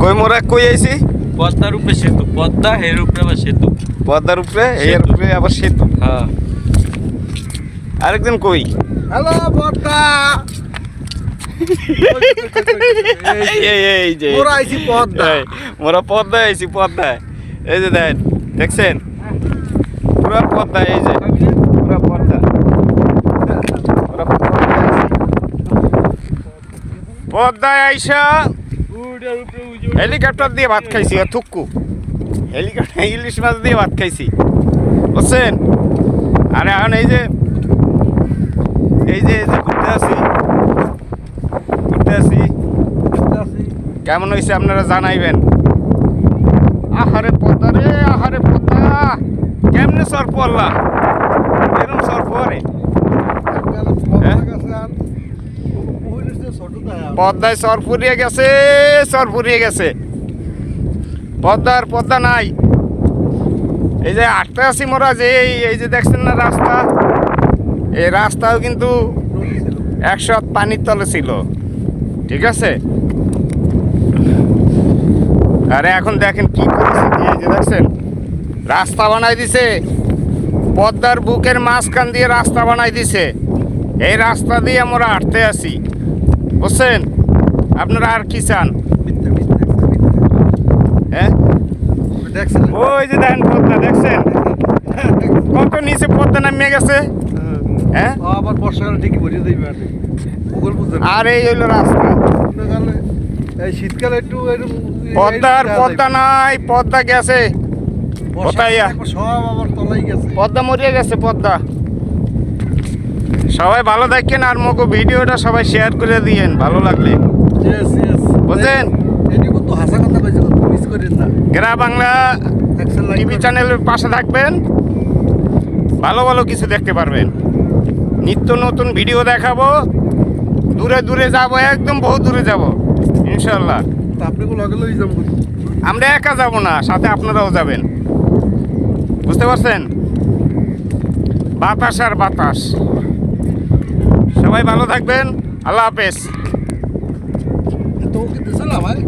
কই মোরা কই আইছি? পদ্মার উপরে সেতু, পদ্মা এর উপরে আবার সেতু। পদ্মার উপরে, এর উপরে আবার সেতু। হ্যাঁ। আরেকজন কই? হ্যালো পদ্মা। এই যে মোরা আইছি পদ্মা। মোরা পদ্মায় আইছি, পদ্মায়। এই যে দেখেন, দেখছেন পুরা পদ্মা, এই যে পুরা পদ্মা। পদ্মায় আইসা হেলিকপ্টার দিয়ে ভাত খাইছি, থুক্কু হেলিকপ্টার ইলিশ মাছ দিয়ে ভাত খাইছি, বুঝছেন? আর এখন এই যে ঘুরতে আসি, কেমন হয়েছে আপনারা জানাইবেন। আহারে পদ্মা রে, আহারে পদ্মা, কেমনে সর পড়লা? এরকম সর পরে পদ্মায় সর ফুরিয়ে গেছে, সর ফুরিয়ে গেছে। পদ্মা নাই। এই যে আটটা আছি মোরা, যে এই যে দেখছেন না রাস্তা, এই রাস্তাও কিন্তু 100 পানির তলে ছিল, ঠিক আছে? আরে এখন দেখেন কি পরিস্থিতি, এই যে দেখছেন রাস্তা বানাই দিছে, পদ্মার বুকের মাঝখান দিয়ে রাস্তা বানাই দিছে। এই রাস্তা দিয়ে আমরা হাঁটতে আসি, বুঝছেন? আপনারা আর কি চান? হ্যাঁ, ওই যে দেখেন পদ্মা, দেখছেন কত নিচে পদ্মা নামিয়ে গেছে। হ্যাঁ, আবার বর্ষাকালে ঠিকই ভরিয়ে দিবে। আর এই হইলো রাস্তা। এই শীতকালে একটু পদ্মা নাই, পদ্মা গেছে কোথায়? সব আবার তলাই গেছে, পদ্মা মরিয়ে গেছে, পদ্মা। সবাই ভালো থাকেন, আর মগো ভিডিওটা সবাই শেয়ার করে দিয়েন ভালো লাগলে, বুঝলেন? এটি কিন্তু হাসা কথা কইছে, মিস করেন না। গ্রা বাংলা টিভি চ্যানেলের পাশে থাকবেন, ভালো ভালো কিছু দেখতে পারবেন। নিত্য নতুন ভিডিও দেখাবো, দূরে দূরে যাব, একদম বহু দূরে যাব ইনশাল্লাহ। আপনি লগে লই যাবো, আমরা একা যাব না, সাথে আপনারাও যাবেন, বুঝতে পারছেন? বাতাস আর বাতাস। সবাই ভালো থাকবেন, আল্লাহ হাফেজ। তো কিন্তু চলা ভাই।